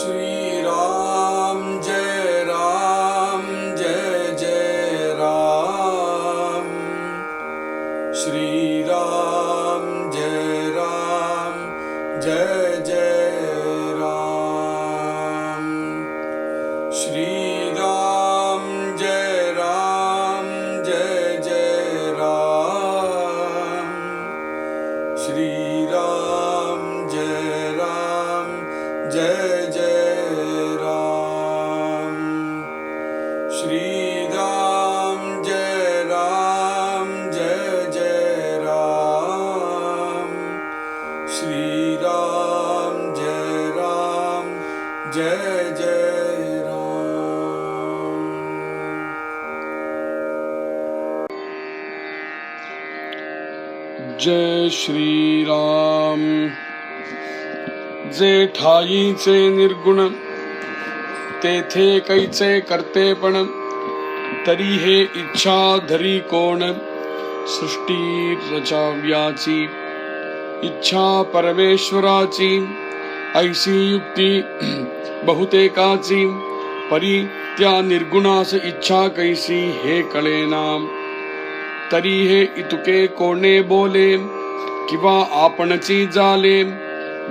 श्री राम जय जय राम। श्री राम जय जय राम। श्री राम जय जय राम। श्री राम जय जय राम। श्री राम जय जय राम। श्री राम जय जय राम। जय श्री राम। जे ठाईचे निर्गुण तेथे कैचे करतेपण, तरी हे इच्छा धरी कोण, सृष्टी रचाव्याची इच्छा परमेश्वराची, ऐसी युक्ती बहुतेकाची, परी त्या निर्गुणास इच्छा कैसी हे कळेना, तरी हे इतुके कोणे बोले, किंवा आपणची जाले,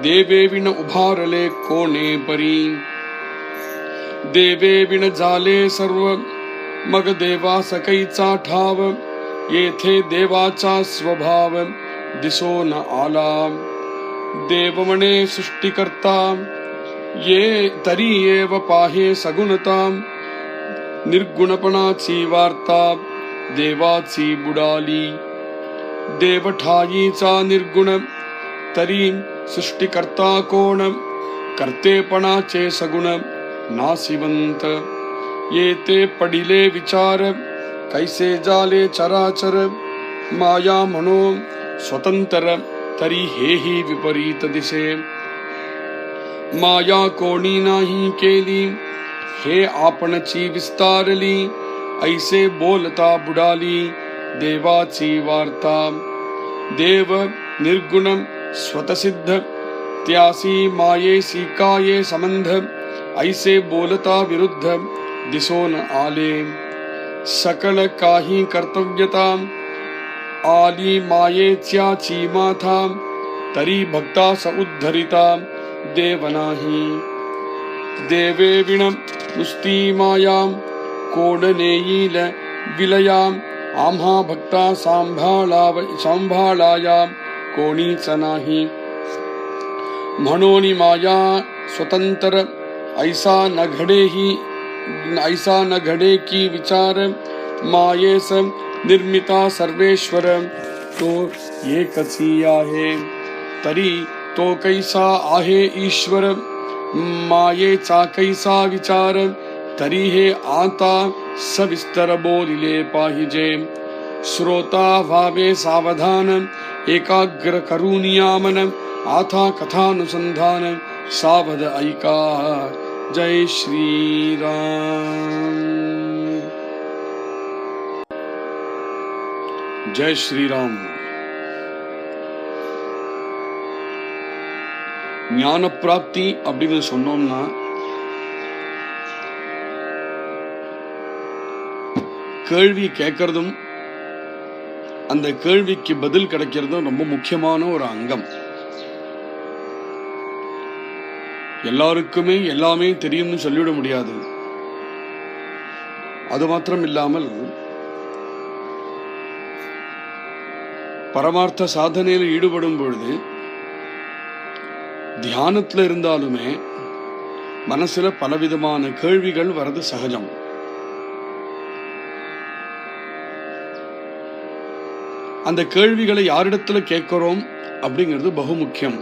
देवे विण उभारले कोणे परी, देवे विण झाले सर्व, मग देवा सकैचा ठाव, येथे देवाचा स्वभाव दिसो न आला, देव म्हणे सृष्टिकर्ता, ये तरी येव पाहे सगुणता, निर्गुणपणाची वार्ता देवाची बुडाली, देव ठाईचा निर्गुण, तरी सृष्टिकर्ता कोण, कर्तेपणाचे सगुण नासिवंत, येते पडिले विचार, कैसे जाले चराचर, माया म्हणो स्वतंत्र, तरी हेही विपरीत दिसे, माया कोणी नाही केली, हे आपणची विस्तारली, ऐसे बोलता बुडाली देवाची वार्ता, देव निर्गुण स्वतसिद्ध, त्यासी मायेसी काये संबंध, ऐसे बोलता विरुद्ध दिसोन आले, सकल काही कर्तव्यता, आली मायेच्याची माथा, तरी भक्तास उद्धरिता देव नाही, देवे विण नुसती माया, कोण नेईल विलया, आम्हा भक्ता सांभाळाया कोणीच नाही, म्हणून माया स्वतंत्र, ऐसा न घडे की विचार, मायेस निर्मिता सर्वेश्वर, तो एकची आहे, तरी तो कैसा आहे ईश्वर, मायेचा कैसा विचार, तरी हे आता सविस्तर बोलिले पाहिजे, श्रोता व्हावे सावधान, एकाग्र करून यामन, आता कथानुसंधान सावध ऐका। जय श्री राम। जय श्री राम। ஞான பிராப்தி அப்படின்னு சொன்னோம்னா கேள்வி கேட்கறதும் அந்த கேள்விக்கு பதில் கிடைக்கிறதும் ரொம்ப முக்கியமான ஒரு அங்கம். எல்லாருக்குமே எல்லாமே தெரியும்னு சொல்லிவிட முடியாது. அது மாத்திரம் இல்லாமல் பரமார்த்த சாதனையில் ஈடுபடும் பொழுது தியானத்துல இருந்தாலுமே மனசுல பலவிதமான கேள்விகள் வரது சகஜம். அந்த கேள்விகளை யாரிடத்துல கேட்கிறோம் அப்படிங்கிறது பகு முக்கியம்.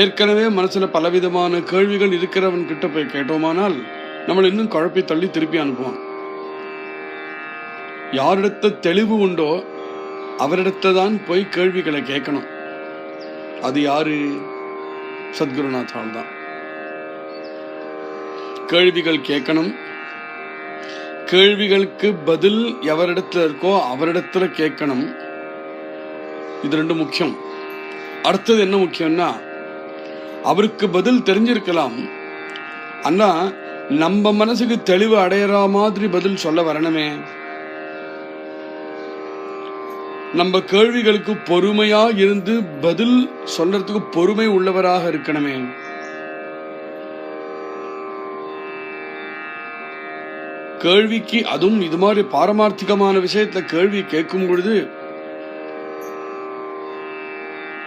ஏற்கனவே மனசுல பலவிதமான கேள்விகள் இருக்கிறவன் கிட்ட போய் கேட்டோமானால் நம்மளை இன்னும் குழப்பி தள்ளி திருப்பி அனுப்புவான். யாரிடத்த தெளிவு உண்டோ அவரிடத்துல தான் போய் கேள்விகளை கேட்கணும். அது யாரு? சத்குருநாத்தால் தான். கேள்விகள் கேட்கணும். கேள்விகளுக்கு பதில் எவரிடத்துல இருக்கோ அவரிடத்துல கேட்கணும். இது ரெண்டு முக்கியம். அடுத்தது என்ன முக்கியம்னா, அவருக்கு பதில் தெரிஞ்சிருக்கலாம். ஆனா நம்ம மனசுக்கு தெளிவு அடையற மாதிரி பதில் சொல்ல வரணுமே. நம்ம கேள்விகளுக்கு பொறுமையா இருந்து பதில் சொல்றதுக்கு பொறுமை உள்ளவராக இருக்கணுமே. கேள்விக்கு, அதுவும் இது மாதிரி பாரமார்த்திகமான விஷயத்துல கேள்வி கேட்கும் பொழுது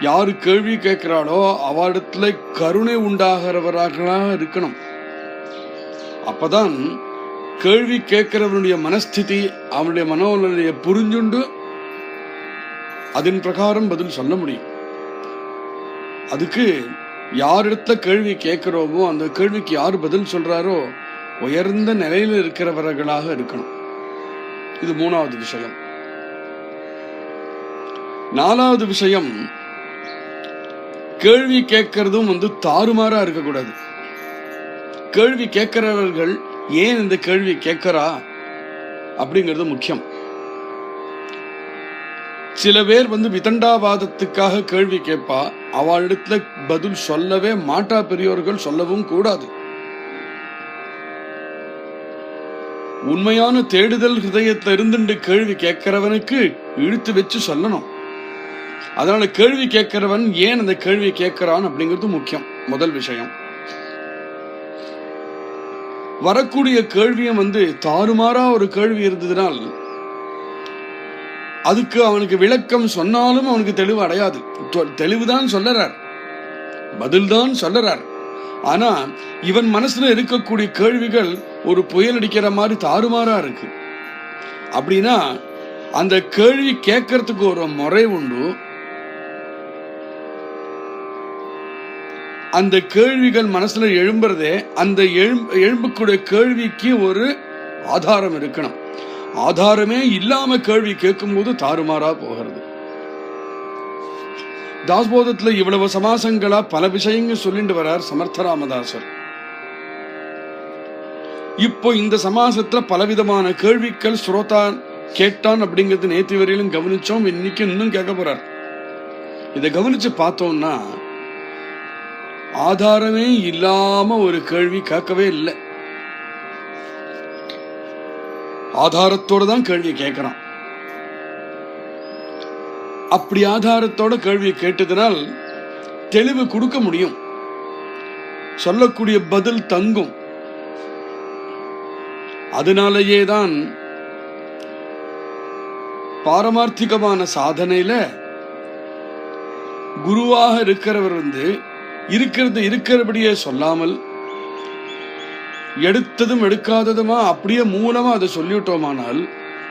யாரு கேள்வி கேட்கிறாளோ அவரிடத்துல கருணை உண்டாகிறவராக இருக்கணும். அப்பதான் கேள்வி கேட்கிறவனுடைய மனஸ்திதி, அவனுடைய மனோநிலையை புரிஞ்சுண்டு அதன் பிரகாரம் பதில் சொல்ல முடியும். அதுக்கு யாரிடத்துல கேள்வி கேட்கிறோமோ அந்த கேள்விக்கு யாரு பதில் சொல்றாரோ உயர்ந்த நிலையில இருக்கிறவர்களாக இருக்கணும். இது 3வது விஷயம். 4வது விஷயம், கேள்வி கேட்கறதும் தாறுமாறா இருக்கக்கூடாது. கேள்வி கேட்கிறவர்கள் ஏன் இந்த கேள்வி கேட்கிறா அப்படிங்கிறது முக்கியம். சில பேர் விதண்டாவாதத்துக்காக கேள்வி கேட்பா, அவளிடத்துல பதில் சொல்லவே மாட்டா. பெரியோர்கள் சொல்லவும் கூடாது. உண்மையான தேடுதல் ஹிருதயத்துல இருந்துட்டு கேள்வி கேட்கிறவனுக்கு இழுத்து வச்சு சொல்லணும். அதனால கேள்வி கேட்கிறவன் ஏன் அந்த கேள்வி கேட்கிறான் அப்படிங்கிறது முக்கியம். முதல் விஷயம். வரக்கூடிய கேள்வியும் தாறுமாறா ஒரு கேள்வி இருந்ததுனால் அதுக்கு அவனுக்கு விளக்கம் சொன்னாலும் அவனுக்கு தெளிவு அடையாது. தெளிவுதான் சொல்லறார், பதில் தான் சொல்லறார். ஆனா இவன் மனசுல இருக்கக்கூடிய கேள்விகள் ஒரு புயல் அடிக்கிற மாதிரி தாறுமாறா இருக்கு. அப்படின்னா அந்த கேள்வி கேட்கறதுக்கு ஒரு முறை உண்டு. அந்த கேள்விகள் மனசுல எழும்புறதே, அந்த எழும்பக்கூடிய கேள்விக்கு ஒரு ஆதாரம் இருக்கணும். ஆதாரமே இல்லாம கேள்வி கேட்கும் போது தாறுமாறா போகிறது. தாஸ்போதத்துல இவ்வளவு சமாசங்களா பல விஷயங்கள் சொல்லிட்டு வரார் சமர்த்த ராமதாசர். இப்போ இந்த சமாசத்துல பலவிதமான கேள்விகள் ஸ்ரோதான் கேட்டான் அப்படிங்கிறது நேற்று வரையிலும் கவனிச்சோம். இன்னைக்கு இன்னும் கேட்க போறார். இதை கவனிச்சு பார்த்தோம்னா ஆதாரமே இல்லாம ஒரு கேள்வி கேட்கவே இல்லை. ஆதாரத்தோட தான் கேள்வி கேட்கிறான். அப்படி ஆதாரத்தோட கேள்வி கேட்டதனால் தெளிவு கொடுக்க முடியும். சொல்லக்கூடிய பதில் தங்கும். அதனாலேயே தான் பாரமார்த்திகமான சாதனையில குருவாக இருக்கிறவர் இருக்கிறது இருக்கிறபடியே சொல்லாமல் எடுத்ததும் எடுக்காததுமா அப்படியே மூலமா அதை சொல்லிவிட்டோமானால்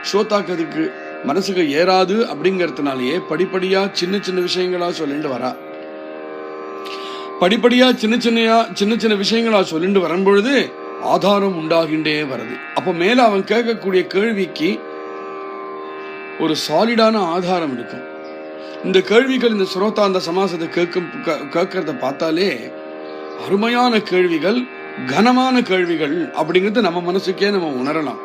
ஸ்ரோதாக்கு மனசுக்கு ஏறாது. அப்படிங்கறதுனாலேயே படிப்படியா சின்ன சின்ன விஷயங்களா சொல்லிட்டு வரா. படிப்படியா சின்ன சின்ன விஷயங்களா சொல்லிட்டு வரும்பொழுது ஆதாரம் உண்டாகின்றே வருது. அப்ப மேல அவன் கேட்கக்கூடிய கேள்விக்கு ஒரு சாலிடான ஆதாரம் இருக்கும். இந்த கேள்விகள், இந்த ஸ்ரோதா அந்த சமாசத்தை கேட்கறத பார்த்தாலே அருமையான கேள்விகள், கனமான கேள்விகள் அப்படிங்கிறது நம்ம மனசுக்கே நம்ம உணரலாம்.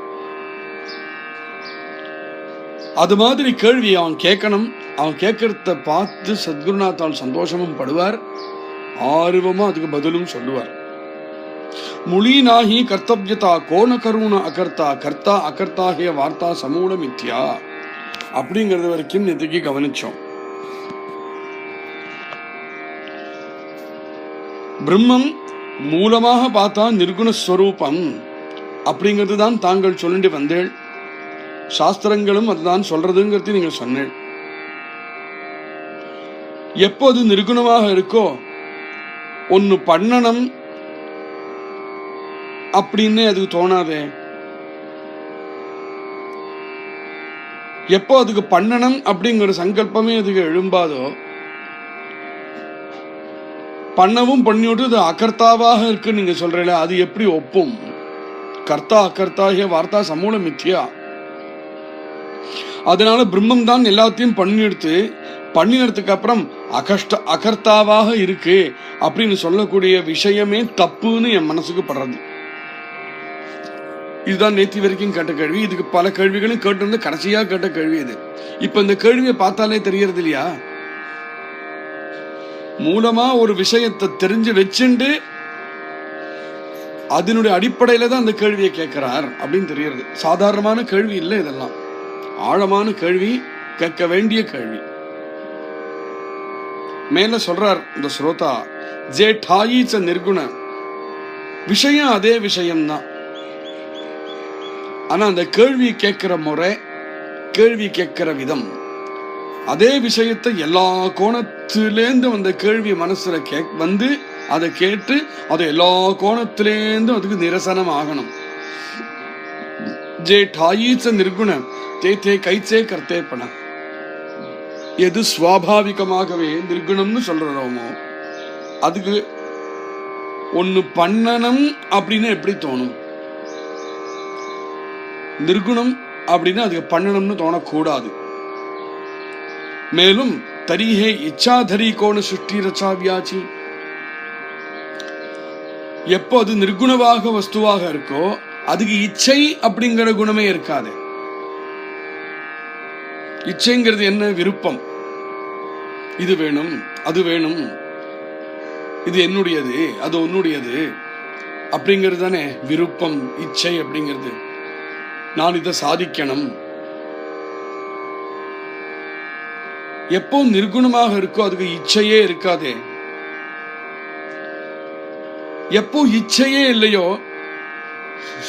அது மாதிரி கேள்வி அவன் கேட்கணும். அவன் கேட்கறத பார்த்து சத்குருநாத்தால் சந்தோஷமும் படுவார், ஆர்வமா அதுக்கு பதிலும் சொல்லுவார். முளீனாகி கர்த்தவ்யதா கோண கருண அகர்த்தா கர்த்தா அகர்த்தாகிய வார்த்தா சமூல மித்யா அப்படிங்கறது வரைக்கும் நேற்றுக்கு கவனிச்சோம். பிரம்மம் மூலமாக பார்த்தா நிர்குணஸ்வரூபம் அப்படிங்கிறது தான் தாங்கள் சொல்லிட்டு வந்தேள். சாஸ்திரங்களும் அதுதான் சொல்றதுங்கிறது நீங்க சொன்னேள். எப்போது நிர்குணமாக இருக்கோ ஒன்னு பண்ணணும் அப்படின்னு அதுக்கு தோணாதே. எப்போ அதுக்கு பண்ணணும் அப்படிங்கிற சங்கல்பமே அதுக்கு எழும்பாதோ, பண்ணவும் பண்ணிவிட்டு அது அகர்த்தாவாக இருக்கு நீங்க சொல்றீங்களா, அது எப்படி ஒப்பும்? கர்த்தா அகர்த்தாகிய வார்த்தா சமூல மித்யா. அதனால பிரம்மம் தான் எல்லாத்தையும் பண்ணினதுக்கு அப்புறம் அகர்த்தாவாக இருக்கு அப்படின்னு சொல்லக்கூடிய விஷயமே தப்புன்னு என் மனசுக்கு படுறது. இதுதான் நேத்தி வரைக்கும் கேட்ட கேள்வி. இதுக்கு பல கேள்விகளும் கேட்டு கடைசியா கேட்ட கேள்வி இது. இப்ப இந்த கேள்வியை பார்த்தாலே தெரியறது இல்லையா? மூலமா ஒரு விஷயத்தை தெரிஞ்சு வச்சுண்டு அதனுடைய அடிப்படையில தான் அந்த கேள்வியை கேட்கிறார் அப்படின்னு தெரியுது. சாதாரணமான கேள்வி இல்லை, இதெல்லாம் ஆழமான கேள்வி, கேட்க வேண்டிய கேள்வி. மேல சொல்றார் இந்த ஸ்ரோதா, ஜே டாயிச்ச நிர்குண விஷயம் அதே விஷயம்தான். ஆனா அந்த கேள்வி கேட்கிற முறை, கேள்வி கேட்கிற விதம், அதே விஷயத்தை எல்லா கோணத்திலேந்து அந்த கேள்வி மனசுல வந்து அதை கேட்டு அதை எல்லா கோணத்திலேந்து அதுக்கு நிரசனம் ஆகணும். ஜே டாயிச்ச நிர்குண தே தே கைச்சே கர்த்தே பண. எது சுவாபாவிகமாகவே நிர்குணம்னு சொல்றோமோ அதுக்கு ஒன்னு பண்ணணும் அப்படின்னு எப்படி தோணும்? நிர்குணம் அப்படின்னு அதுக்கு பண்ணணும்னு தோணக்கூடாது. மேலும் தரிஹே இச்சாதரி கோண சுஷ்டி ரச்சாவியாச்சி, எப்போ அது நிர்குணமாக வஸ்துவாக இருக்கோ அதுக்கு இச்சை அப்படிங்கிற குணமே இருக்காது. இச்சைங்கிறது என்ன? விருப்பம். இது வேணும், அது வேணும், இது என்னுடையது, அது உன்னுடையது அப்படிங்கிறது தானே விருப்பம். இச்சை அப்படிங்கிறது நான் இதை சாதிக்கணும். எப்போ நிர்குணமாக இருக்கோ அதுக்கு இச்சையே இருக்காதே. எப்போ இச்சையே இல்லையோ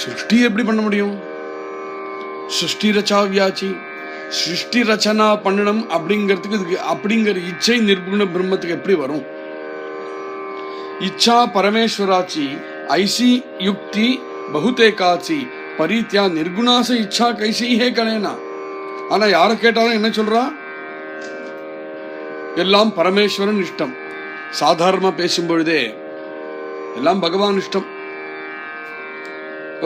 சிருஷ்டி எப்படி பண்ண முடியும்? சிருஷ்டி ரச்சாவியாச்சி, சிருஷ்டி ரச்சனா பண்ணணும் அப்படிங்கிறதுக்கு அப்படிங்கிற இச்சை நிர்குண பிரம்மத்துக்கு எப்படி வரும்? இச்சா பரமேஸ்வராச்சி ஐசி யுக்தி பகுதேகாச்சி பரித்யா நிர்குணாச இச்சா கைசி ஹே கலேனா. ஆனா யாரை கேட்டாலும் என்ன சொல்றா? எல்லாம் பரமேஸ்வரன் இஷ்டம். சாதாரணமா பேசும்பொழுதே எல்லாம் பகவான் இஷ்டம்.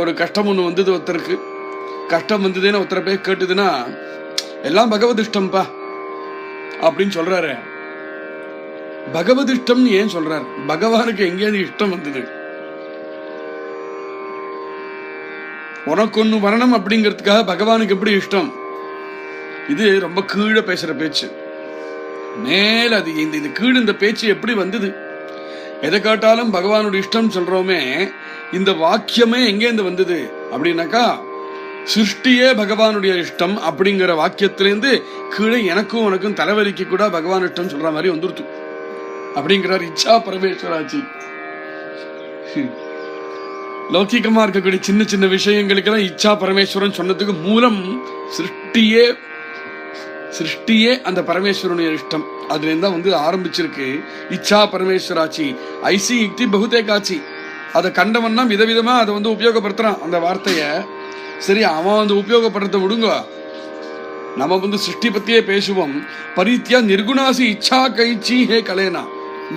ஒரு கஷ்டம் ஒண்ணு வந்தது ஒருத்தருக்கு, கஷ்டம் வந்ததுன்னு ஒருத்தரை போய் கேட்டுதுன்னா எல்லாம் பகவத் இஷ்டம்பா அப்படின்னு சொல்றாரு. பகவத் இஷ்டம்னு ஏன் சொல்றாரு? பகவானுக்கு எங்கேயாவது இஷ்டம் வந்தது? உனக்கு ஒண்ணு வரணும் அப்படிங்கிறதுக்காக பகவானுக்கு எப்படி இஷ்டம்? இது ரொம்ப கீழே பேசுற பேச்சு. மேல அது இந்த கீழ் இந்த பேச்சு எப்படி வந்தது? எதை காட்டாலும் பகவானுடைய இஷ்டம் சொல்றோமே, இந்த வாக்கியமே எங்கேருந்து வந்தது அப்படின்னாக்கா சிருஷ்டியே பகவானுடைய இஷ்டம் அப்படிங்கிற வாக்கியத்திலேருந்து கீழே எனக்கும் உனக்கும் தலைவலிக்கு கூட பகவான் இஷ்டம் சொல்ற மாதிரி வந்துருத்து அப்படிங்கிறார். இச்சா பரமேஸ்வராச்சி. லௌகிகமா இருக்கக்கூடிய சின்ன சின்ன விஷயங்களுக்கெல்லாம் இச்சா பரமேஸ்வரன் சொன்னதுக்கு மூலம் சிருஷ்டியே அந்த பரமேஸ்வரனுடைய இஷ்டம். அதுல இருந்தா வந்து ஆரம்பிச்சிருக்கு. இச்சா பரமேஸ்வராச்சி ஐசி யுக்தி பகுதேகாச்சி. அதை கண்டவன்னா விதவிதமா அதை வந்து உபயோகப்படுத்துறான் அந்த வார்த்தைய. சரி, அவன் வந்து உபயோகப்படுறத விடுங்க, நம்ம வந்து சிருஷ்டி பத்தியே பேசுவோம். பரித்யா நிர்குணாசி இச்சா கைச்சி ஹே கலேனா.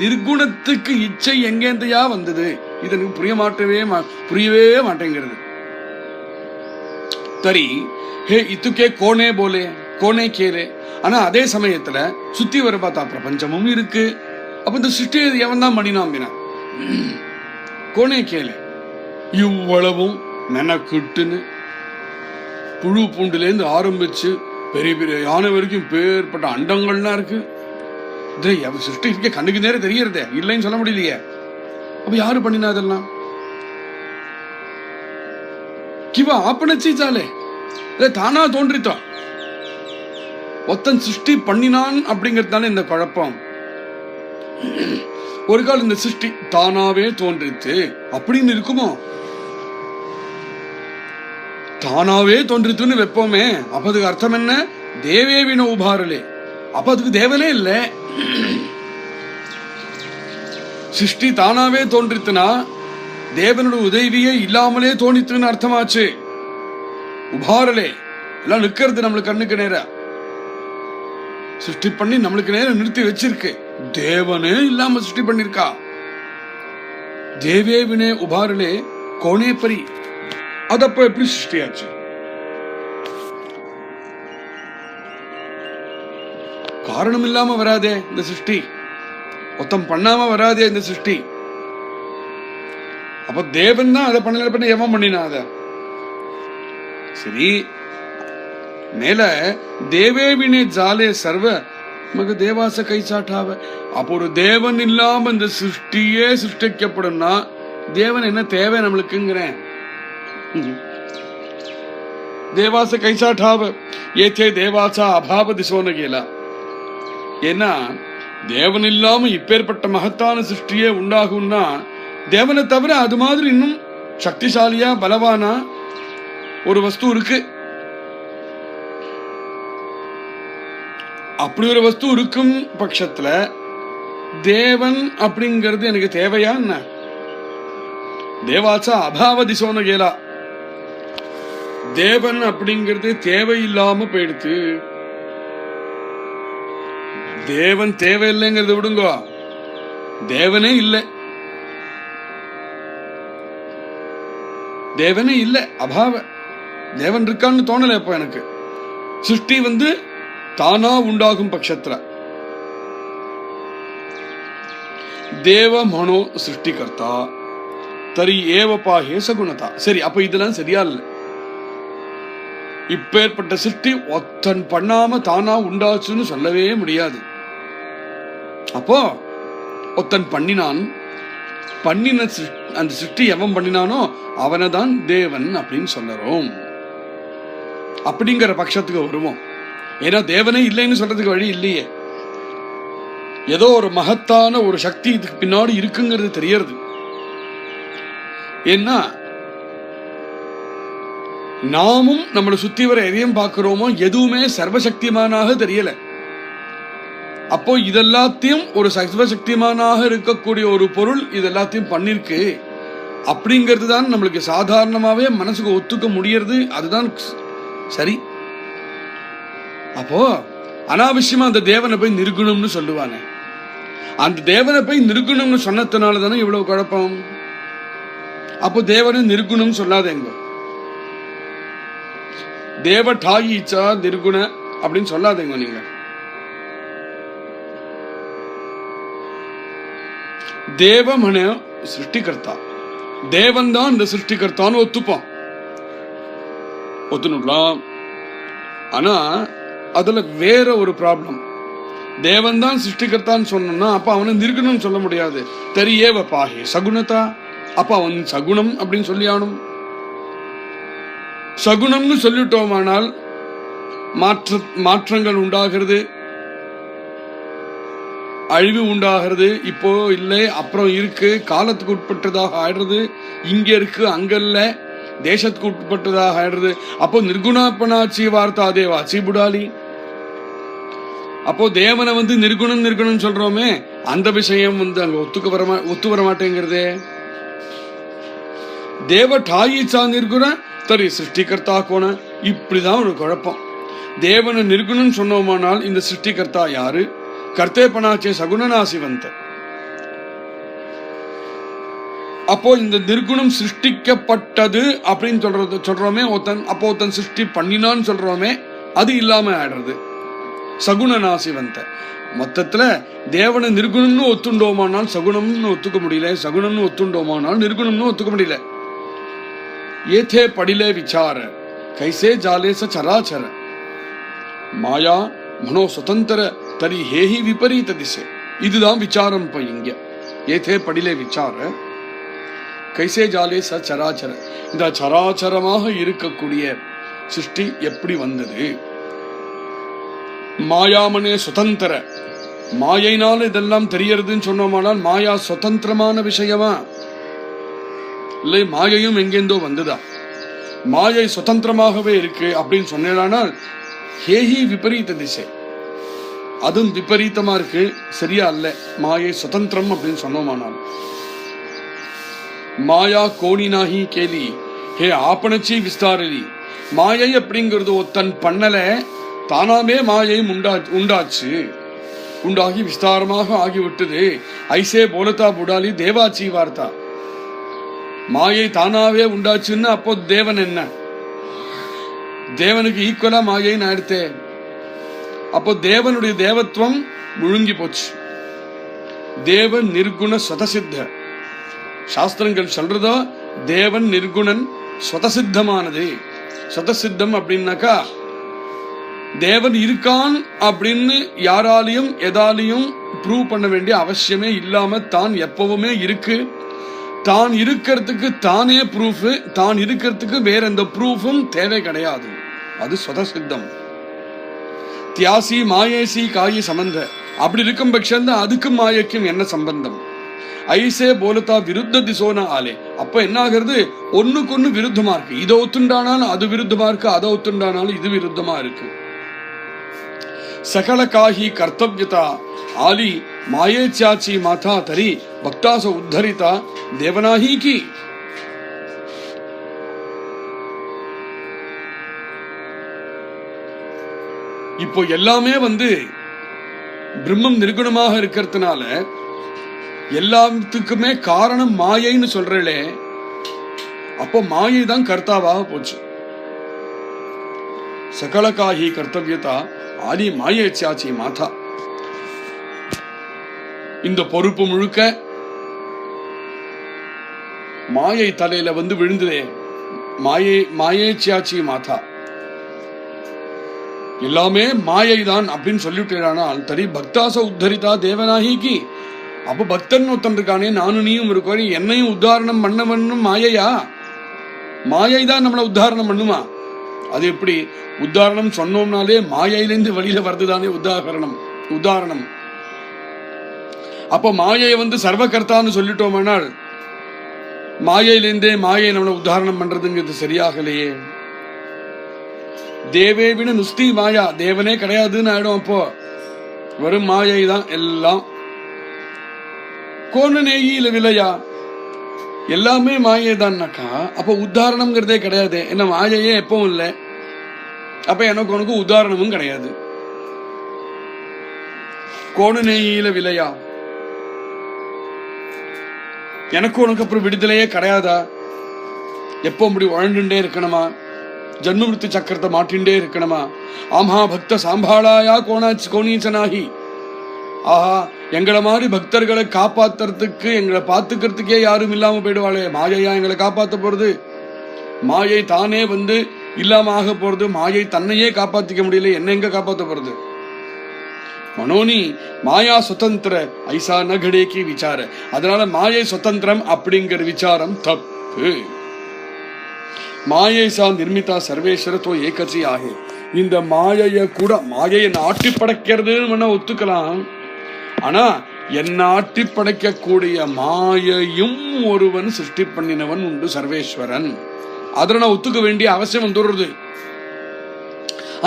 நிர்குணத்துக்கு இச்சை எங்கேந்தையா வந்தது? இது எனக்கு புரியவே மாட்டேங்கிறது. தரி ஹே இத்துக்கே கோனே போலே கோனே கேலே. ஆனா அதே சமயத்துல சுத்தி வர பார்த்தா பிரபஞ்சமும் இருக்கு. அப்ப இந்த சிருஷ்டி எவன் தான் பண்ணினாம்பினா கோனே கேலே. இவ்வளவும் மெனக்கிட்டுன்னு புழு பூண்டுலேருந்து ஆரம்பிச்சு பெரிய பெரிய யானை வரைக்கும் பேர்பட்ட அண்டங்கள்லாம் இருக்கு. சிருஷ்டி இருக்க கண்ணுக்கு நேரம் தெரியறதே, இல்லைன்னு சொல்ல முடியலையே. அப்ப யாரு பண்ணினா அதெல்லாம்? கிவா ஆப்பனச்சாலே தானா தோன்றித்தான். ஒத்தன் சிருஷ்டி பண்ணினான் அப்படிங்கிறது இந்த குழப்பம். ஒரு கால் இந்த சிருஷ்டி தானாவே தோன்றித்து அப்படின்னு இருக்குமோ? தானாவே தோன்றித்துன்னு வைப்போமே, அப்ப அதுக்கு அர்த்தம் என்ன? தேவேவின உபாரலே. அப்ப அதுக்கு தேவனே இல்ல. சிருஷ்டி தானாவே தோன்றித்துனா தேவனோட உதவியே இல்லாமலே தோணித்துன்னு அர்த்தமாச்சு. உபாரலே எல்லாம் நிக்கிறது நம்மளுக்கு கண்ணுக்கு நேர சிருஷ்டி பண்ணி நம்மளுக்கு நேரம் நிறுத்தி வச்சிருக்கு. தேவனே இல்லாம சிருஷ்டி பண்ணிருக்கா. தேவேவினே உபாரலே கோனே பரி. அதப்ப எப்படி சிருஷ்டியாச்சு? காரணம் இல்லாம வராதே இந்த சிருஷ்டி, ஒத்தம் பண்ணாம வராதே இந்த சிருஷ்டி. அப்ப தேவன் தான் அதை பண்ண எவன் பண்ணினா அத? சரி, மேல தேவேவினே ஜாலே சர்வ மக தேவாச கைசாட்டாவ. அப்போ ஒரு தேவன் இல்லாம இந்த சிருஷ்டியே சிருஷ்டிக்கப்படும்னா தேவன் என்ன தேவை நம்மளுக்குங்கிறேன். தேவாச கைசாட்டாவ ஏத்தே தேவாசா அபாவ திசோன கேலா. ஏன்னா தேவன் இல்லாம இப்பேற்பட்ட மகத்தான சிருஷ்டியே உண்டாகும்னா தேவனை தவிர அது மாதிரி இன்னும் சக்திசாலியா பலவானா ஒரு வஸ்து இருக்கு. அப்படி ஒரு வஸ்து இருக்கும் பட்சத்துல தேவன் அப்படிங்கிறது எனக்கு தேவையா என்ன? தேவாச்சா அபாவ திசோன கேலா. தேவன் அப்படிங்கிறது தேவையில்லாம போயிடுத்து. தேவன் தேவையில்லைங்கிறத விடுங்க, தேவனே இல்லை, தேவனே இல்லை, அபாவ. தேவன் இருக்கான்னு தோணல. இப்ப எனக்கு சிருஷ்டி தானா உண்டாகும் பட்சத்துல தேவ மனோ சிருஷ்டிகர்த்தா தரி ஏவப்பா ஹேசகுணதா. சரி, அப்ப இதெல்லாம் சரியா இல்லை. இப்பேற்பட்ட சிருஷ்டி ஒத்தன் பண்ணாம தானா உண்டாச்சுன்னு சொல்லவே முடியாது. அப்போ ஒத்தன் பண்ணினான், பண்ணின அந்த சிருஷ்டி எவன் பண்ணினானோ அவனை தான் தேவன் அப்படின்னு சொல்லறோம். அப்படிங்கிற பட்சத்துக்கு வருவோம். ஏன்னா தேவனே இல்லைன்னு சொல்றதுக்கு வழி இல்லையே. ஏதோ ஒரு மகத்தான ஒரு சக்தி இதுக்கு பின்னாடி இருக்குங்கிறது தெரியறது. ஏன்னா நாமும் நம்மளை சுத்தி வர எதையும் பார்க்கிறோமோ எதுவுமே சர்வசக்திமானாக தெரியல. அப்போ இதெல்லாத்தையும் ஒரு சர்வசக்திமானாக இருக்கக்கூடிய ஒரு பொருள் இதெல்லாத்தையும் பண்ணிருக்கு அப்படிங்கிறது தான் நம்மளுக்கு சாதாரணமாவே மனசுக்கு ஒத்துக்க முடியறது. அதுதான் சரி. அப்போ அனாவசியமா அந்த தேவனை போய் நிர்குணம்னு சொல்லுவானே, அந்த தேவனை போய் நிர்குணம்னு சொன்னதுனால தானே இவ்வளவு குழப்பம். அப்போ தேவனை நிர்குணம் சொல்லாதேங்க. தேவ டாயிச்சா நிர்குண அப்படின்னு சொல்லாதேங்க. நீங்க தேவமன சிருஷ்டிகர்த்தா, தேவன் தான் இந்த சிருஷ்டிகர்த்தான்னு ஒத்துப்பான், ஒத்துனுடலாம். ஆனா அதுல வேற ஒரு ப்ராப்ளம். தேவன் தான் சிருஷ்டிகர்த்தான்னு சொன்னா அப்ப அவனை நிர்குணம் சொல்ல முடியாது. தெரியேவ பாஹே சகுணதா. அப்ப அவன் சகுணம் அப்படின்னு சொல்லி ஆனும். சகுணம்னு சொல்லிட்டோமானால் மாற்றங்கள் உண்டாகிறது, அழிவு உண்டாகிறது. இப்போ இல்லை, அப்புறம் இருக்கு, காலத்துக்கு உட்பட்டதாக ஆயிடுறது, இங்க இருக்கு அங்க இல்ல, தேசத்துக்கு உட்பட்டதாக ஆயிடுறது. அப்போ நிர்குணாப்பனாச்சி வார்த்தா தேவாச்சி புடாலி. அப்போ தேவனை நிர்குணம் சொல்றோமே, அந்த விஷயம் அங்க ஒத்து வர மாட்டேங்கிறதே. தேவ டாயிச்சா நிர்குண தரி சிருஷ்டிகர்த்தா கோண. இப்படிதான் ஒரு குழப்பம். தேவனை நிர்குணம் சொன்னோமானால் இந்த சிருஷ்டிகர்த்தா யாரு? கர்த்தேபனாச்சே சகுணநாசிவந்த. அப்போ இந்த நிர்குணம் சிருஷ்டிக்கப்பட்டது அப்படின்னு சொல்றோமே ஒருத்தன். அப்போ ஒருத்தன் சிருஷ்டி பண்ணினான்னு சொல்றோமே, அது இல்லாம ஆயிடுறது சகுணநாசிவந்த. மொத்தத்துல தேவனை நிர்குணம்னு ஒத்துண்டோமானால் சகுணம்னு ஒத்துக்க முடியல, சகுணம்னு ஒத்துண்டோமானால் நிர்குணம்னு ஒத்துக்க முடியல. ஏதே படிலே விசார கைசே ஜாலே ச சராச்சர மாயா மனோ சுதந்திர தரி ஹேஹி விபரீத திசை. இதுதான் விசாரம். இப்ப இங்க ஏதே படிலே விசார கைசே ஜாலே ச சராச்சர. இந்த சராச்சரமாக இருக்கக்கூடிய சிருஷ்டி எப்படி வந்தது? மாயாமனே சுதந்திர, மாயினால இதெல்லாம் தெரியறதுன்னு சொன்னோமானால் மாயா சுதந்திரமான விஷயமா இல்லை? மாயையும் எங்கேந்தோ வந்ததா? மாயை சுதந்திரமாகவே இருக்கு அப்படின்னு சொன்னால் ஹேஹி விபரீத திசை, அதுவும் விபரீதமா இருக்கு, சரியா அல்ல. மாயை சுதந்திரம் அப்படின்னு சொன்னோமானால் மாயா கோணினாகி கேலி ஹே ஆப்பனச்சி விஸ்தாரலி. மாயை அப்படிங்கிறது ஒத்தன் பண்ணல, தானாமே மாயை உண்டாச்சு, உண்டாகி விஸ்தாரமாக ஆகிவிட்டது. ஐசே போலத்தா புடாலி தேவாச்சி வார்த்தா. மாயை தானாவே உண்டாச்சுன்னு அப்போ தேவன் என்ன? தேவனுக்கு ஈக்குவலா மாயைன்னு ஆயிடுத்தே. அப்போ தேவனுடைய தேவத்துவம் முழுங்கி போச்சு. தேவன் நிர்குண ஸ்வதசித்த. சாஸ்திரங்கள் சொல்றதோ தேவன் நிர்குணன் ஸ்வதசித்தமானது. ஸ்வதசித்தம் அப்படின்னாக்கா தேவன் இருக்கான் அப்படின்னு யாராலையும் எதாலையும் ப்ரூவ் பண்ண வேண்டிய அவசியமே இல்லாம தான் எப்பவுமே இருக்கு. தான் இருக்கிறதுக்கு தானே ப்ரூஃப், தான் இருக்கிறதுக்கு வேற எந்த ப்ரூஃபும் தேவை கிடையாது. அது சுதசித்தம். தியாசி மாயேசி காயி சம்பந்த. அப்படி இருக்கும் பட்சம் அதுக்கும் மாயைக்கும் என்ன சம்பந்தம்? ஐசே போலத்தா விருத்த திசோனா ஆலே. அப்ப என்ன ஆகிறது? ஒண்ணுக்கு ஒண்ணு விருத்தமா இருக்கு. இதை ஒத்துண்டானாலும் அது விருத்தமா இருக்கு, அதை ஒத்துண்டானாலும் இது விருத்தமா இருக்கு. சகல காஹி கர்த்தவியதா ஆலி மாயே சாச்சி மாதா தரி பக்தாச உத்தரிதா தேவனாஹி கி. இப்போ எல்லாமே பிரம்மம் நிர்குணமாக இருக்கிறதுனால எல்லாத்துக்குமே காரணம் மாயைன்னு சொல்றே. அப்போ மாயை தான் கர்த்தாவாக போச்சு. சகலகாஹி கர்த்தவியதா ஆதி மாயை சாச்சி மாதா. இந்த பொறுப்பு முழுக்க மாயை தலையில விழுந்ததே. மாயை சாச்சி மாதா. எல்லாமே மாயை தான் அப்படின்னு சொல்லிவிட்டானால் தரி பக்தாச உத்தரிதா தேவனாகிக்கு. அப்ப பக்தன் ஒருத்தன் இருக்கானே, நானும் நீயும் இருக்கோம், என்னையும் உத்தாரணம் பண்ணவனும் மாயையா? மாயை தான் நம்மளை உத்தாரணம் பண்ணுமா? அது எப்படி? உதாரணம் சொன்னோம்னாலே மாயையிலிருந்து வெளியில வருதுதானே உதாரணம். அப்ப மாயை சர்வகர்த்தான்னு சொல்லிட்டோம்னால் மாயையிலிருந்தே மாயை நம்மளை உதாரணம் பண்றதுங்கிறது சரியாகலையே. தேவே விட நுஸ்தி மாயா, தேவனே கிடையாதுன்னு ஆயிடும். அப்போ வெறும் மாயை தான் எல்லாம். கோணநேயில விலையா, எல்லாமே மாயை தான்னாக்கா அப்ப உதாரணம்ங்கிறதே கிடையாது. என்ன மாயையே எப்பவும் இல்லை. அப்ப எனக்கு உனக்கு உதாரணமும் கிடையாது. கோணநேயில விலையா, எனக்கு உனக்கு அப்புறம் விடுதலையே கிடையாதா? எப்போ இப்படி உழண்டுண்டே இருக்கணுமா? ஜன்மமிருத்தி சக்கரத்தை மாட்டின்ண்டே இருக்கணுமா? ஆமா பக்த சாம்பாளாயா கோணீச்சனாகி. ஆஹா, எங்களை மாதிரி பக்தர்களை காப்பாத்துறதுக்கு, எங்களை பார்த்துக்கிறதுக்கே யாரும் இல்லாம போயிடுவாளே. மாயையா எங்களை காப்பாத்த போறது? மாயை தானே இல்லாம ஆக போறது. மாயை தன்னையே காப்பாத்திக்க முடியல, என்ன எங்க காப்பாத்த போறது? மனோனி மாயா சுதந்திர ஐசா நகடேக்கி விசார. அதனால மாயை சுதந்திரம் அப்படிங்கிற விசாரம் தப்பு. மாயை சா நிர்மிதா சர்வேஸ்வர தோ ஏகசி ஆகே. இந்த மாயைய கூட மாயையை நாட்டி படைக்கிறதுன்னு ஒத்துக்கலாம். ஆனா என்ன ஆட்டி படைக்கக்கூடிய மாயையும் ஒருவன் சிருஷ்டி பண்ணினவன் உண்டு, சர்வேஸ்வரன். அதில் நான் ஒத்துக்க வேண்டிய அவசியம் வந்துடுறது.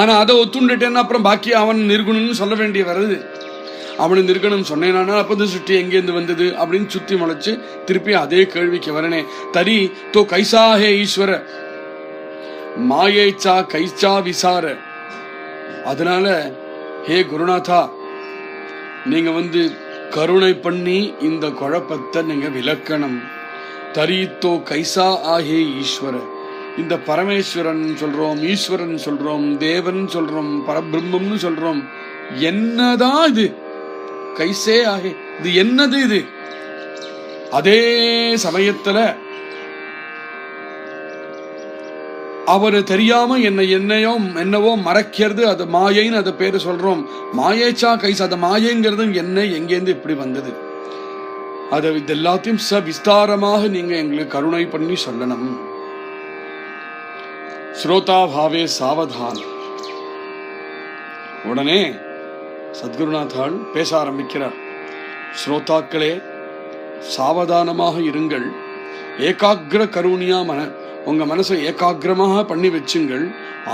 ஆனா அதை ஒத்துண்டுட்டேன்னா அப்புறம் பாக்கி அவன் நிர்குணன்னு சொல்ல வேண்டிய வருது. அவனு நிர்குணம் சொன்னேனா அப்போ சிருஷ்டி எங்கேருந்து வந்தது அப்படின்னு சுத்தி முளைச்சு திருப்பி அதே கேள்விக்கு வரனே. தரி தோ கைசா ஹே ஈஸ்வர மாயேச்சா கைச்சா விசார. அதனால ஹே குருநாதா, நீங்க கருணை பண்ணி இந்த குழப்பத்தை நீங்க விளக்கணும். தரித்தோ கைசா ஆஹே ஈஸ்வர. இந்த பரமேஸ்வரன் சொல்றோம், ஈஸ்வரன் சொல்றோம், தேவன் சொல்றோம், பரபிரம்மம்னு சொல்றோம். என்னதான் இது? கைசே ஆகே, இது என்னது இது? அதே சமயத்துல அவரு தெரியாம என்னவோ மறைக்கிறது. அது மாயைன்னு அதை பேரு சொல்றோம். மாயேச்சா கைசா, அது மாயைங்கிறது என்ன, எங்கேருந்து இப்படி வந்தது? அதை இது எல்லாத்தையும் விஸ்தாரமாக நீங்க எங்களுக்கு கருணை பண்ணி சொல்லணும். ஸ்ரோதா பாவே சாவதான். உடனே சத்குருநாதாள் பேச ஆரம்பிக்கிறார். ஸ்ரோதாக்களே, சாவதானமாக இருங்கள். ஏகாகிர கருணியா உங்க மனசை ஏகாகிரமாக பண்ணி வச்சுங்கள்.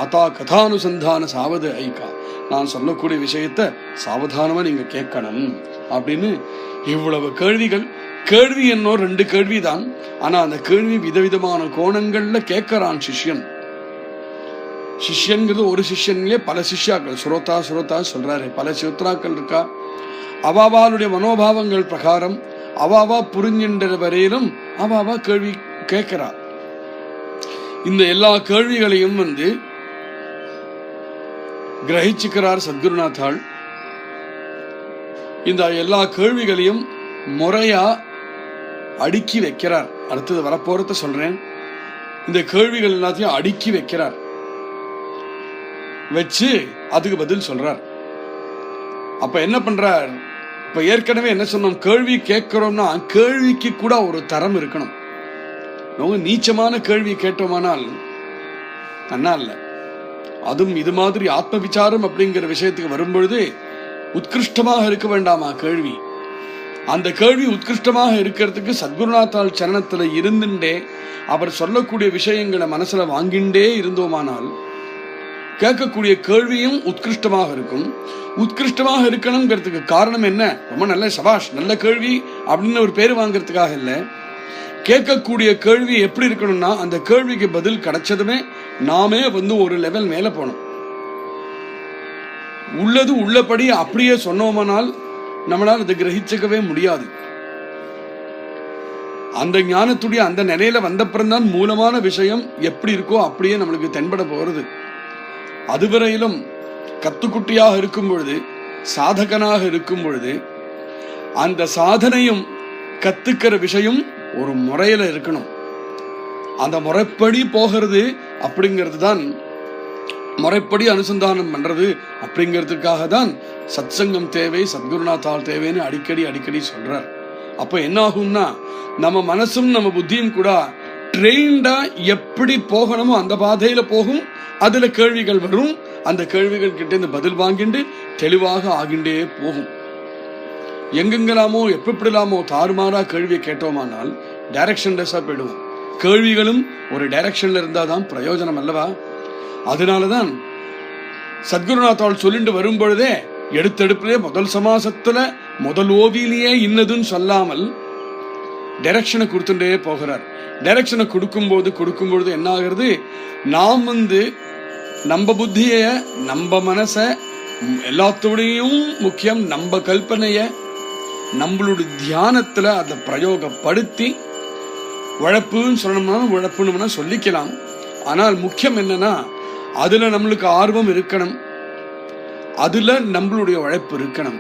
ஆதா கதானுசந்தான சாவத ஐகா. நான் சொல்லக்கூடிய விஷயத்த சாவதானமா நீங்க கேட்கணும் அப்படின்னு இவ்வளவு கேள்விகள். கேள்வி என்னோ 2 கேள்விதான். ஆனா அந்த கேள்வி விதவிதமான கோணங்கள்ல கேட்கிறான் சிஷ்யன். சிஷ்யன்கிறது ஒரு சிஷ்யன்லயே பல சிஷ்யாக்கள். சுரோதா சொல்றாரு. பல சித்ராக்கள் இருக்கா. அவாவாளுடைய மனோபாவங்கள் பிரகாரம் அவாவா புரிஞ்சின்ற வரையிலும் அவாவா கேள்வி கேட்கிறா. இந்த எல்லா கேள்விகளையும் கிரகிச்சுக்கிறார் சத்குருநாதாள். இந்த எல்லா கேள்விகளையும் முறையா அடுக்கி வைக்கிறார். அடுத்தது வரப்போறத சொல்றேன். இந்த கேள்விகள் எல்லாத்தையும் அடுக்கி வைக்கிறார். வச்சு அதுக்கு பதில் சொல்றார். அப்ப என்ன பண்றார்? இப்ப ஏற்கனவே என்ன சொன்னோம், கேள்வி கேட்கிறோம்னா கேள்விக்கு கூட ஒரு தரம் இருக்கணும். நீச்சமான கேள்வி கேட்டோமானால் நன்னா இல்ல. அதுவும் இது மாதிரி ஆத்ம விசாரம் அப்படிங்கிற விஷயத்துக்கு வரும்பொழுது உத்கிருஷ்டமாக இருக்க வேண்டாமா கேள்வி? அந்த கேள்வி உத்கிருஷ்டமாக இருக்கிறதுக்கு சத்குருநாத்தால் சரணத்துல இருந்துட்டே அவர் சொல்லக்கூடிய விஷயங்களை மனசுல வாங்கிண்டே இருந்தோமானால் கேட்கக்கூடிய கேள்வியும் உத்கிருஷ்டமாக இருக்கும். உத்கிருஷ்டமாக இருக்கணுங்கிறதுக்கு காரணம் என்ன? ரொம்ப நல்ல சபாஷ் நல்ல கேள்வி அப்படின்னு ஒரு பேர் வாங்கறதுக்காக இல்ல. கேட்கக்கூடிய கேள்வி எப்படி இருக்கணும்னா அந்த கேள்விக்கு பதில் கிடைச்சதுமே நாமே ஒரு லெவல் மேல போனோம். உள்ளது உள்ளபடி அப்படியே சொன்னோமானால் நம்மளால் அதை கிரகிச்சுக்கவே முடியாது. அந்த ஞானத்துடைய அந்த நிலையில வந்தப்புறம்தான் மூலமான விஷயம் எப்படி இருக்கோ அப்படியே நம்மளுக்கு தென்பட போறது. அதுவரையிலும் கத்துக்குட்டியாக இருக்கும் பொழுது, சாதகனாக இருக்கும் பொழுது, அந்த சாதனையும் கத்துக்கிற விஷயம் ஒரு முறையில இருக்கணும். அந்த முறைப்படி போகிறது அப்படிங்கிறது தான், முறைப்படி அனுசந்தானம் பண்றது அப்படிங்கிறதுக்காக தான் சத்சங்கம் தேவை, சத்குருநாத்தால் தேவைன்னு அடிக்கடி சொல்றார். அப்ப என்ன ஆகும்னா நம்ம மனசும் நம்ம புத்தியும் கூட ட்ரெயின்டா எப்படி போகணுமோ அந்த பாதையில போகும். அதுல கேள்விகள் வரும். அந்த கேள்விகள் கிட்ட இந்த பதில் வாங்கிண்டு தெளிவாக ஆகிண்டே போகும். எங்கெங்கலாமோ எப்படிலாமோ தாறுமாறா கேள்வியை கேட்டோமானால் டைரக்ஷன்லெஸ்ஸா போயிடுவோம். கேள்விகளும் ஒரு டைரக்ஷன்ல இருந்தாதான் பிரயோஜனம் அல்லவா? அதனாலதான் சத்குருநாத்தால் சொல்லிட்டு வரும் பொழுதே எடுத்தெடுப்பிலே முதல் சமாசத்துல முதல் ஓவியிலேயே இன்னதுன்னு சொல்லாமல் டைரக்ஷனை கொடுத்துட்டே போகிறார். டைரக்ஷனை கொடுக்கும்பொழுது என்ன ஆகிறது? நாம் நம்ம புத்திய, நம்ம மனச, எல்லாத்தோடையும் முக்கியம் நம்ம கல்பனைய நம்மளுடைய தியானத்துல அதை பிரயோகப்படுத்தி உழைப்புன்னு சொல்லணும்னா சொல்லிக்கலாம். ஆனால் முக்கியம் என்னன்னா அதுல நம்மளுக்கு ஆர்வம் இருக்கணும், அதுல நம்மளுடைய உழைப்பு இருக்கணும்,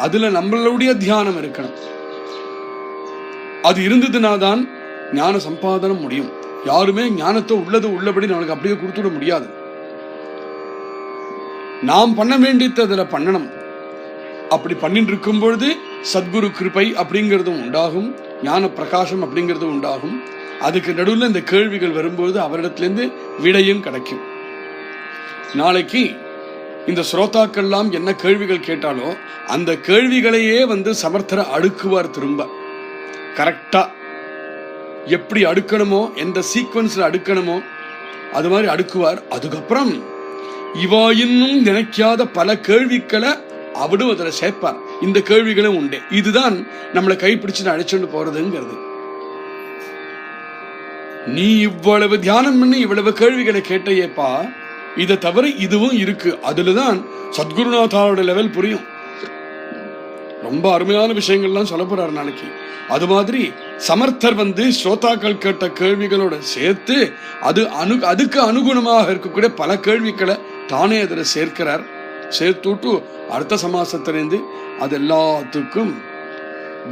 அதுல நம்மளுடைய தியானம் இருக்கணும். அது இருந்ததுனாதான் ஞான சம்பாதனம் முடியும். யாருமே ஞானத்தை உள்ளபடி நம்மளுக்கு அப்படியே கொடுத்துட முடியாது. நாம் பண்ண வேண்டியது அதுல பண்ணணும். அப்படி பண்ணிட்டு இருக்கும் பொழுது சத்குரு கிருபை அப்படிங்கிறதும் உண்டாகும், ஞான பிரகாசம் அப்படிங்கிறதும் உண்டாகும். அதுக்கு நடுவில் இந்த கேள்விகள் வரும்போது அவரிடத்திலிருந்து விடையும் கிடைக்கும். நாளைக்கு இந்த ஸ்ரோதாக்கள்லாம் என்ன கேள்விகள் கேட்டாலோ அந்த கேள்விகளையே சமர்த்தரை அடுக்குவார். திரும்ப கரெக்டா எப்படி அடுக்கணுமோ, எந்த சீக்வன்ஸ்ல அடுக்கணுமோ அது மாதிரி அடுக்குவார். அதுக்கப்புறம் இவா இன்னும் நினைக்காத பல கேள்விகளை அவடும் அதில் சேர்ப்பார். இந்த கேள்விகளும் உண்டு. இதுதான் நம்மளை கைப்பிடிச்சு அழைச்சுட்டு போறதுங்கிறது. நீ இவ்வளவு தியானம் பண்ணி இவ்வளவு கேள்விகளை கேட்டையேப்பா, இதை தவிர இதுவும் இருக்கு. அதுலதான் சத்குருநாத்தாவோட லெவல் புரியும். ரொம்ப அருமையான விஷயங்கள்லாம் சொல்ல போறாரு நாளைக்கு. அது மாதிரி சமர்த்தர் ஸ்ரோதாக்கள் கேட்ட கேள்விகளோட சேர்த்து அதுக்கு அனுகுணமாக இருக்கக்கூடிய பல கேள்விகளை தானே அதில் சேர்க்கிறார். சேர்த்துட்டு அடுத்த சமாசத்திலிருந்து அது எல்லாத்துக்கும்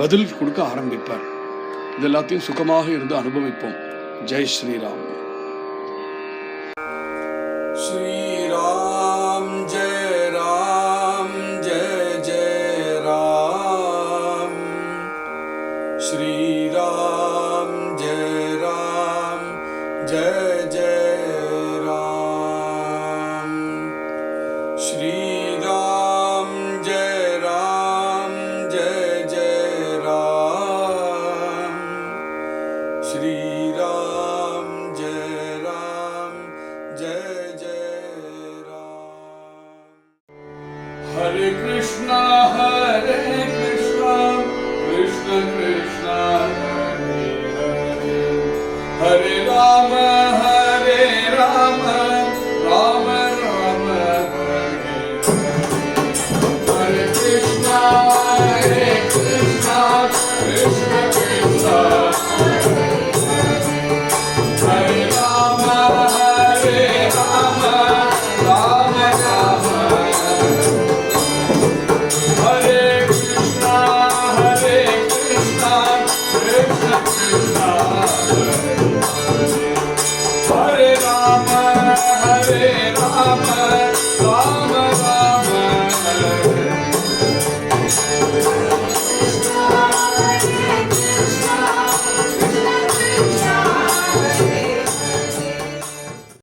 பதில் கொடுக்க ஆரம்பிப்பார். இது எல்லாத்தையும் சுகமாக இருந்து அனுபவிப்போம். ஜெய் ஸ்ரீராம். ஸ்ரீராம் ஜெய ராம் ஜெய ஜெய ராம். ஸ்ரீராம் ஜெய ராம் ஜெய ஜெய ராம். ஸ்ரீராம் ஜெய ராம் ஜெய ஜெய ராம். ஸ்ரீராம் ஜெய ராம் ஜெய ஜெய ராம். ஹரே கிருஷ்ணா கிருஷ்ணா கிருஷ்ணா ஹரே ஹரே, ஹரே ராம ராம ராம ராம ஹரே ஹரே. கிருஷ்ணா கிருஷ்ணா கிருஷ்ண கிருஷ்ணா ஹரே ராம ராம ராம ராம ஹரே கிருஷ்ணா கிருஷ்ணா கிருஷ்ண கிருஷ்ணா ஹரே ராம ராம ராம